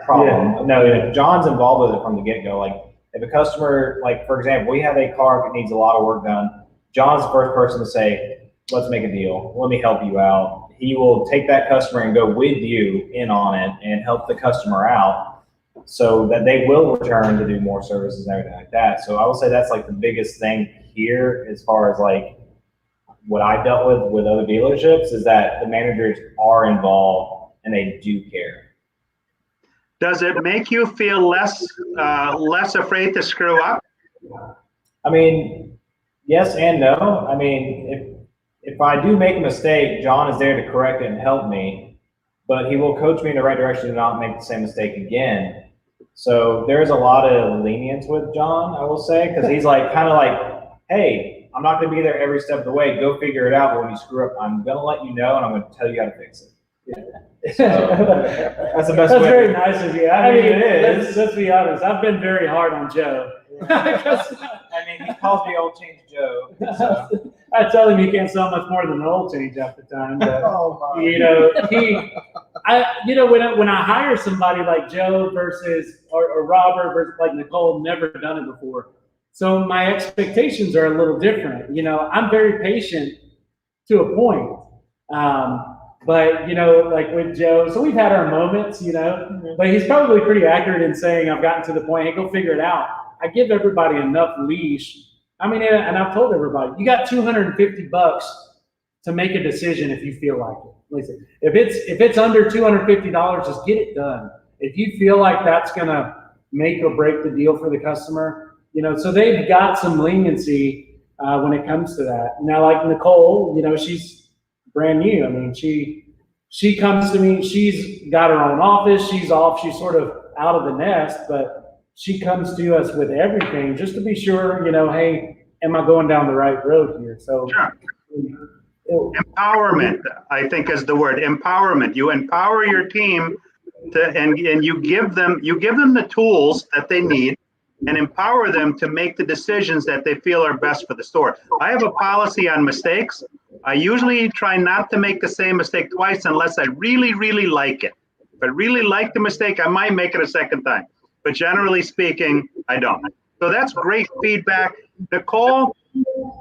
Problem. Yeah. No, John's involved with it from the get-go. Like if a customer, like for example, we have a car that needs a lot of work done. John's the first person to say, let's make a deal. Let me help you out. He will take that customer and go with you in on it and help the customer out so that they will return to do more services and everything like that. So I would say that's like the biggest thing here as far as like what I dealt with other dealerships is that the managers are involved and they do care. Does it make you feel less afraid to screw up? I mean, yes and no. I mean, if I do make a mistake, John is there to correct it and help me, but he will coach me in the right direction to not make the same mistake again. So there's a lot of lenience with John, I will say, because he's like kind of like, hey, I'm not going to be there every step of the way. Go figure it out. But when you screw up, I'm going to let you know, and I'm going to tell you how to fix it. So, that's the best That's way. very nice of you. I mean, it is. let's be honest. I've been very hard on Joe. I mean, he calls me Old Change Joe. So. I tell him he can't sell much more than an oil change half the time. But, Oh, my. you know, when I hire somebody like Joe versus or Robert versus like Nicole, never done it before. So my expectations are a little different. You know, I'm very patient to a point. But, you know, like with Joe, so we've had our moments, you know, but he's probably pretty accurate in saying I've gotten to the point, hey, go figure it out. I give everybody enough leash. I mean, and I've told everybody, you got $250 to make a decision if you feel like it. Listen, if it's under $250, just get it done. If you feel like that's gonna make or break the deal for the customer, you know, so they've got some leniency when it comes to that. Now, like Nicole, you know, she's brand new. I mean, she comes to me, she's got her own office, she's sort of out of the nest, but she comes to us with everything just to be sure, you know, hey, am I going down the right road here? So Sure. Empowerment, I think, is the word. Empowerment. You empower your team and you give them the tools that they need and empower them to make the decisions that they feel are best for the store. I have a policy on mistakes. I usually try not to make the same mistake twice unless I really, really like it. If I really like the mistake, I might make it a second time. But generally speaking, I don't. So that's great feedback. Nicole,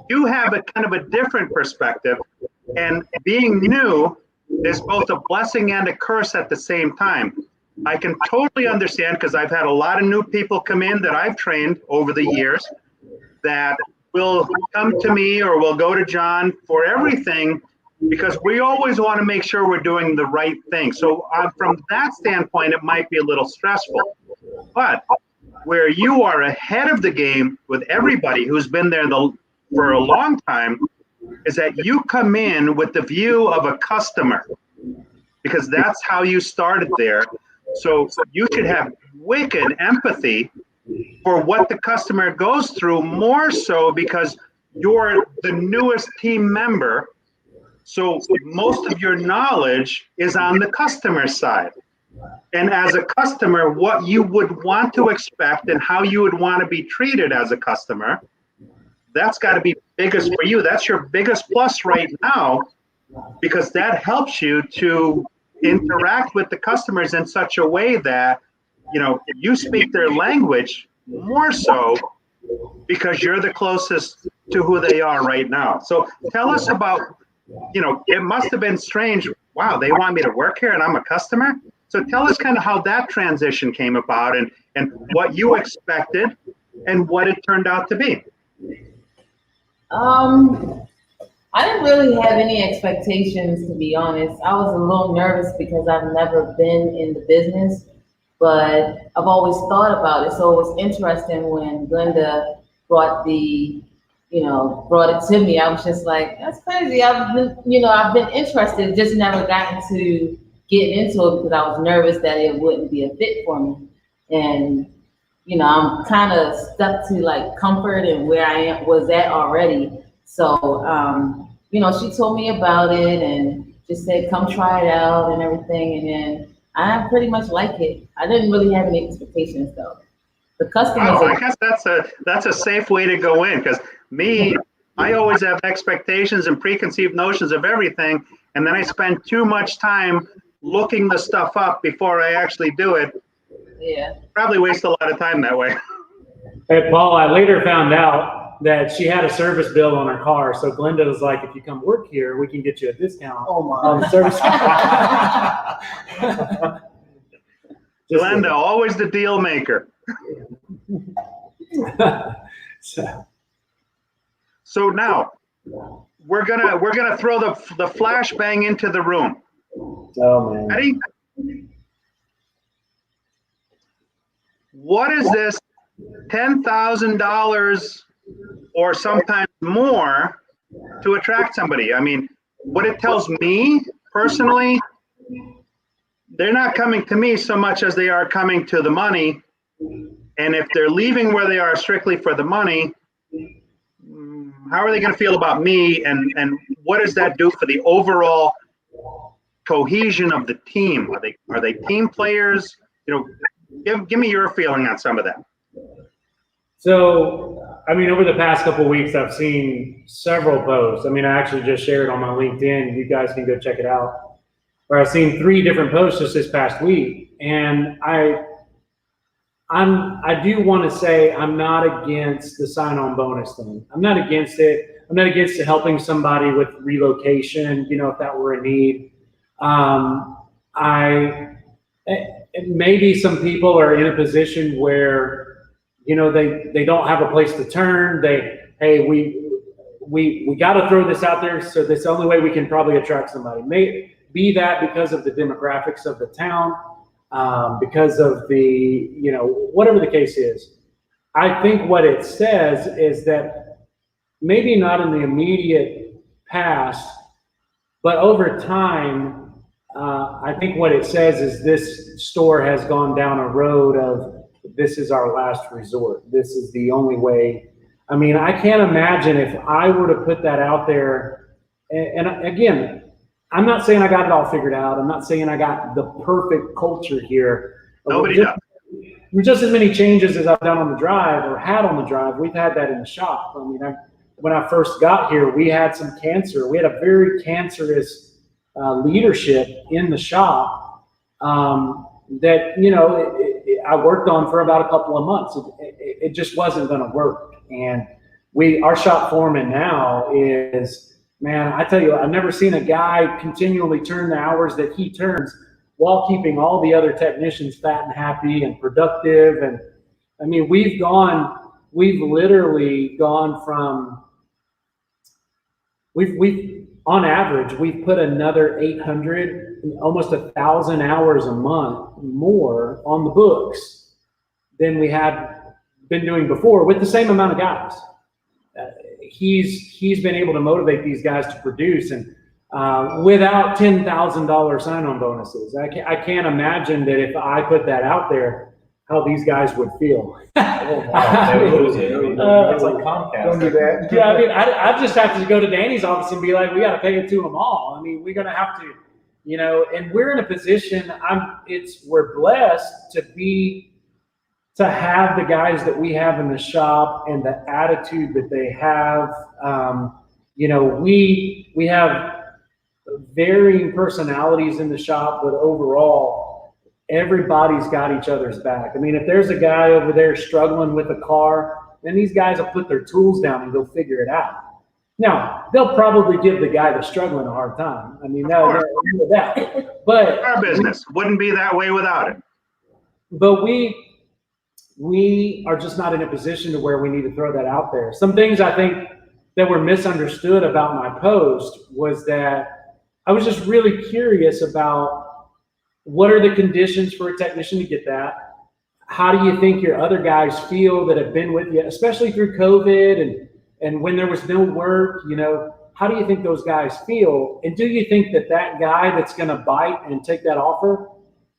you have a kind of a different perspective. And being new is both a blessing and a curse at the same time. I can totally understand because I've had a lot of new people come in that I've trained over the years that will come to me or will go to John for everything because we always want to make sure we're doing the right thing. So from that standpoint, it might be a little stressful. But where you are ahead of the game with everybody who's been there for a long time is that you come in with the view of a customer because that's how you started there. So you should have wicked empathy for what the customer goes through, more so because you're the newest team member. So most of your knowledge is on the customer side. And as a customer, what you would want to expect and how you would want to be treated as a customer, that's got to be biggest for you. That's your biggest plus right now, because that helps you to interact with the customers in such a way that, you know, you speak their language more so because you're the closest to who they are right now. So tell us about, you know, it must have been strange. Wow, they want me to work here and I'm a customer? So tell us kind of how that transition came about and what you expected and what it turned out to be. I didn't really have any expectations, to be honest. I was a little nervous because I've never been in the business, but I've always thought about it. So it was interesting when Glenda brought it to me. I was just like, that's crazy. I've been interested, just never gotten to get into it because I was nervous that it wouldn't be a fit for me. And, you know, I'm kind of stuck to like comfort and where I was at already. So, you know, she told me about it and just said, come try it out and everything. And then I pretty much like it. I didn't really have any expectations though. The customers Oh, I are, guess that's a safe way to go in, because I always have expectations and preconceived notions of everything, and then I spend too much time looking the stuff up before I actually do it. yeah. Probably waste a lot of time that way. Hey, Paul, I later found out that she had a service bill on her car. So Glenda was like, if you come work here, we can get you a discount on the service. Just Glenda, always the deal maker. So now we're gonna throw the flashbang into the room. Oh man. Ready? What is this $10,000 or sometimes more to attract somebody? I mean, what it tells me personally, they're not coming to me so much as they are coming to the money. And if they're leaving where they are strictly for the money, how are they going to feel about me? And what does that do for the overall cohesion of the team? Are they team players? You know, give me your feeling on some of that. So, I mean, over the past couple of weeks, I've seen several posts. I mean, I actually just shared on my LinkedIn. You guys can go check it out. Where I've seen 3 different posts just this past week, and I do want to say I'm not against the sign-on bonus thing. I'm not against it. I'm not against helping somebody with relocation, you know, if that were a need. Maybe some people are in a position where, you know, they don't have a place to turn. We got to throw this out there, so that's the only way we can probably attract somebody. Be that because of the demographics of the town, because of the, you know, whatever the case is. I think what it says is that maybe not in the immediate past, but over time, I think what it says is this store has gone down a road of this is our last resort. This is the only way. I mean, I can't imagine if I were to put that out there. And again, I'm not saying I got it all figured out. I'm not saying I got the perfect culture here. Nobody does. Just as many changes as I've done on the drive or had on the drive, we've had that in the shop. I mean, when I first got here, we had some cancer. We had a very cancerous leadership in the shop that, you know, I worked on for about a couple of months. It just wasn't going to work. And our shop foreman now is, man, I tell you, I've never seen a guy continually turn the hours that he turns while keeping all the other technicians fat and happy and productive. And I mean, we've literally gone from, on average, we've put another 800, almost 1,000 hours a month more on the books than we had been doing before with the same amount of guys. He's been able to motivate these guys to produce, and without $10,000 sign-on bonuses. I can't imagine that if I put that out there, how these guys would feel. It's like Comcast. Don't do that. Yeah, I mean, I just have to go to Danny's office and be like, we got to pay it to them all. I mean, we're going to have to, you know, and we're in a position, we're blessed to have the guys that we have in the shop and the attitude that they have. You know, we have varying personalities in the shop, but overall, everybody's got each other's back. I mean, if there's a guy over there struggling with a car, then these guys will put their tools down and go figure it out. Now, they'll probably give the guy that's struggling a hard time. I mean, no doubt. But Our business wouldn't be that way without it. But we are just not in a position to where we need to throw that out there. Some things I think that were misunderstood about my post was that I was just really curious about what are the conditions for a technician to get that? How do you think your other guys feel that have been with you, especially through COVID and when there was no work, you know, how do you think those guys feel? And do you think that guy that's going to bite and take that offer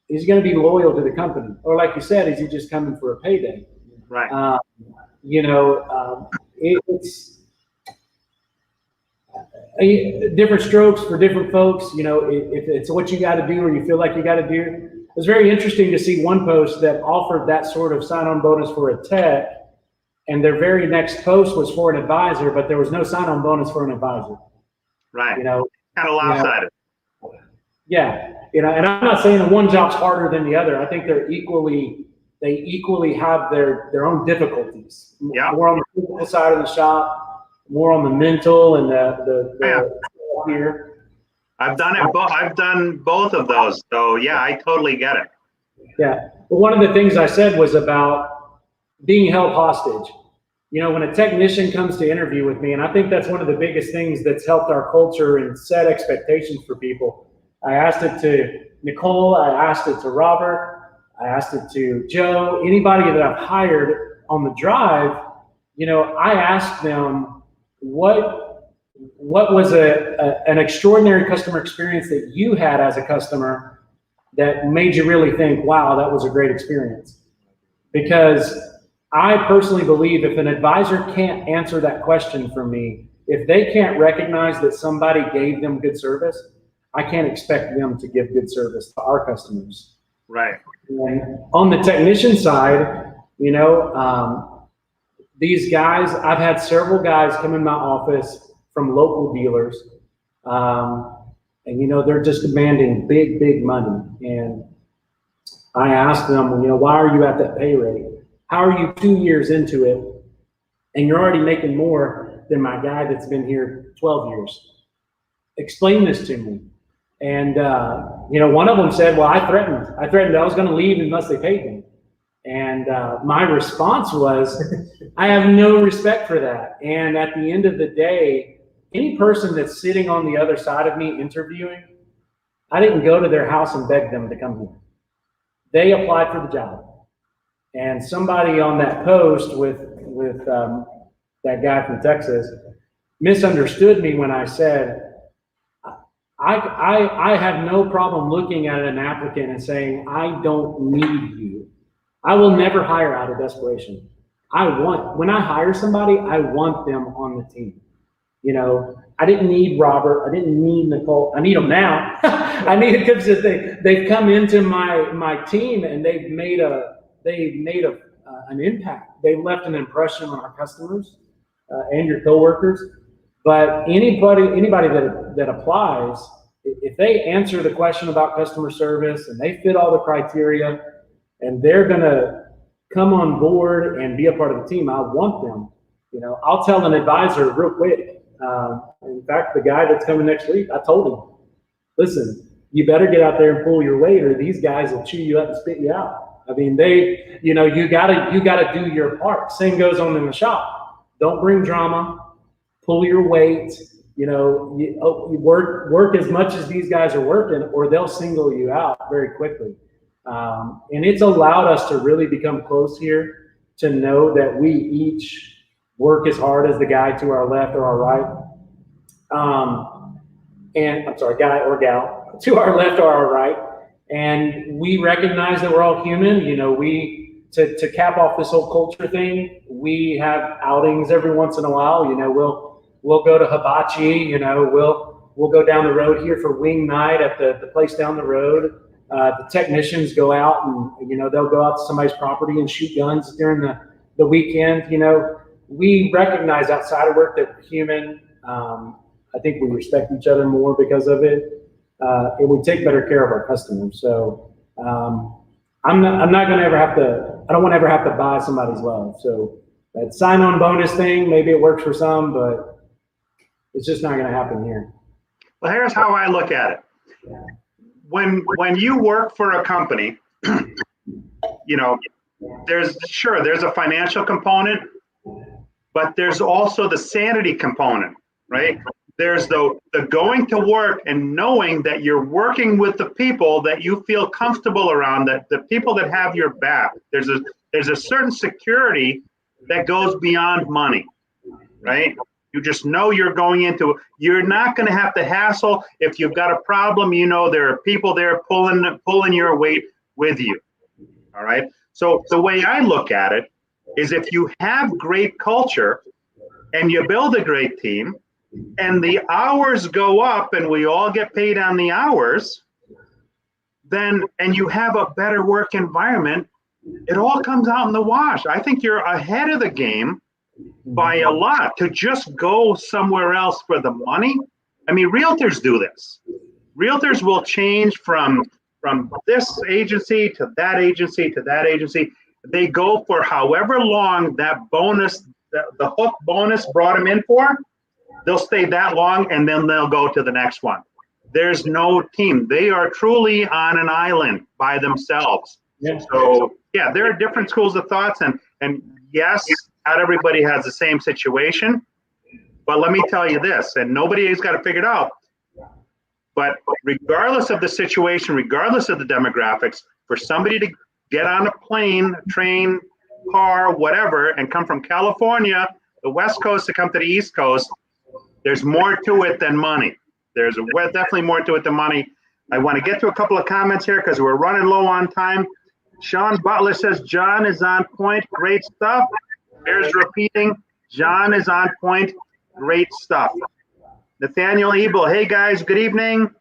is going to be loyal to the company? Or like you said, is he just coming for a payday? Right. You know, it's different strokes for different folks. You know, if it's what you got to do or you feel like you got to do, was very interesting to see one post that offered that sort of sign-on bonus for a tech, and their very next post was for an advisor, but there was no sign-on bonus for an advisor. Right. You know, Kind of lopsided. yeah, you know, and I'm not saying that one job's harder than the other. I think they equally have their own difficulties. Yeah. More on the physical side of the shop, more on the mental and the here. I've done it both. I've done both of those. So yeah, I totally get it. Yeah. But one of the things I said was about being held hostage. You know, when a technician comes to interview with me, and I think that's one of the biggest things that's helped our culture and set expectations for people. I asked it to Nicole, I asked it to Robert, I asked it to Joe, anybody that I've hired on the drive, you know, I asked them what was an extraordinary customer experience that you had as a customer that made you really think, wow, that was a great experience. Because I personally believe if an advisor can't answer that question for me, if they can't recognize that somebody gave them good service, I can't expect them to give good service to our customers. Right. And on the technician side, you know, these guys, I've had several guys come in my office from local dealers, and you know, they're just demanding big money. And I asked them, you know, why are you at that pay rate? How are you 2 years into it and you're already making more than my guy that's been here 12 years? Explain this to me. And, you know, one of them said, well, I threatened I was going to leave unless they paid me. And my response was, I have no respect for that. And at the end of the day, any person that's sitting on the other side of me interviewing, I didn't go to their house and beg them to come here. They applied for the job. And somebody on that post with that guy from Texas misunderstood me when I said, I have no problem looking at an applicant and saying, I don't need you. I will never hire out of desperation. When I hire somebody, I want them on the team. You know, I didn't need Robert. I didn't need Nicole. I need them now. I need it because they've come into my team and they've made an impact. They've left an impression on our customers and your coworkers. But anybody that applies, if they answer the question about customer service and they fit all the criteria and they're gonna come on board and be a part of the team, I want them. You know, I'll tell an advisor real quick. In fact, the guy that's coming next week, I told him, listen, you better get out there and pull your weight or these guys will chew you up and spit you out. I mean, you gotta do your part. Same goes on in the shop. Don't bring drama, pull your weight, you know, you work as much as these guys are working or they'll single you out very quickly. And it's allowed us to really become close here to know that we each work as hard as the guy to our left or our right. And I'm sorry, guy or gal to our left or our right. And we recognize that we're all human. You know, to cap off this whole culture thing, we have outings every once in a while. You know, we'll go to hibachi, you know, we'll go down the road here for wing night at the place down the road. The technicians go out and, you know, they'll go out to somebody's property and shoot guns during the weekend. You know, we recognize outside of work that we're human. I think we respect each other more because of it. And we take better care of our customers. So I'm not going to ever have to, I don't want to ever have to buy somebody's love. So that sign-on bonus thing, maybe it works for some, but it's just not going to happen here. Well, here's how I look at it. When you work for a company, you know, there's a financial component, but there's also the sanity component, right? There's the going to work and knowing that you're working with the people that you feel comfortable around, that the people that have your back. There's a certain security that goes beyond money, right? You just know you're going into, you're not going to have to hassle. If you've got a problem, you know there are people there pulling your weight with you, all right? So the way I look at it is if you have great culture and you build a great team and the hours go up and we all get paid on the hours, then, and you have a better work environment, it all comes out in the wash. I think you're ahead of the game by a lot to just go somewhere else for the money. I mean, realtors do this. Realtors will change from this agency to that agency to that agency. They go for however long that bonus, the hook bonus brought them in for. They'll stay that long and then they'll go to the next one. There's no team. They are truly on an island by themselves. Yeah. So yeah, there are different schools of thoughts, and yes, not everybody has the same situation. But let me tell you this, and nobody has got to figure it out. But regardless of the situation, regardless of the demographics, for somebody to get on a plane, train, car, whatever, and come from California, the West Coast, to come to the East Coast, there's more to it than money. There's definitely more to it than money. I want to get to a couple of comments here because we're running low on time. Sean Butler says, John is on point. Great stuff. Bears repeating. John is on point. Great stuff. Nathaniel Ebel, hey guys, good evening.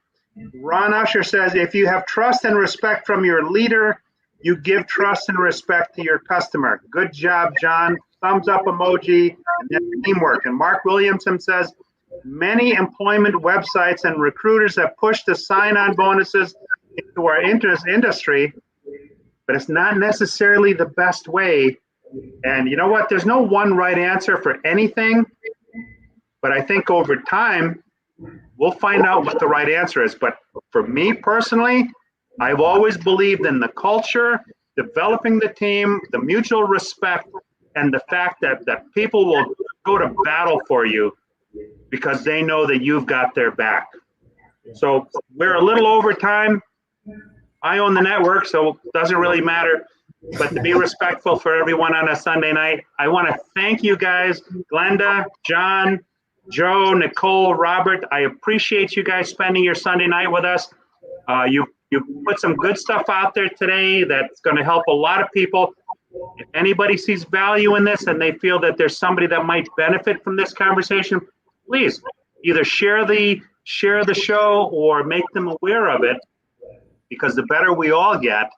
Ron Usher says, if you have trust and respect from your leader, you give trust and respect to your customer. Good job, John. Thumbs up emoji, and then teamwork. And Mark Williamson says, many employment websites and recruiters have pushed the sign-on bonuses into our industry, but it's not necessarily the best way. And you know what? There's no one right answer for anything, but I think over time, we'll find out what the right answer is. But for me personally, I've always believed in the culture, developing the team, the mutual respect, and the fact that people will go to battle for you because they know that you've got their back. So we're a little over time. I own the network, so it doesn't really matter. But to be respectful for everyone on a Sunday night, I want to thank you guys, Glenda, John, Joe, Nicole, Robert. I appreciate you guys spending your Sunday night with us. You put some good stuff out there today that's going to help a lot of people. If anybody sees value in this and they feel that there's somebody that might benefit from this conversation, please either share the show or make them aware of it, because the better we all get,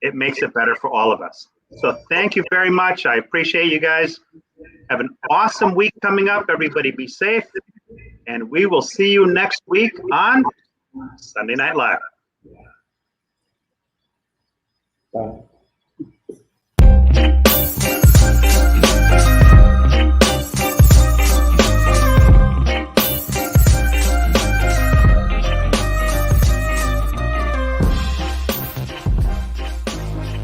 it makes it better for all of us. So thank you very much. I appreciate you guys. Have an awesome week coming up. Everybody be safe. And we will see you next week on Sunday Night Live. Bye.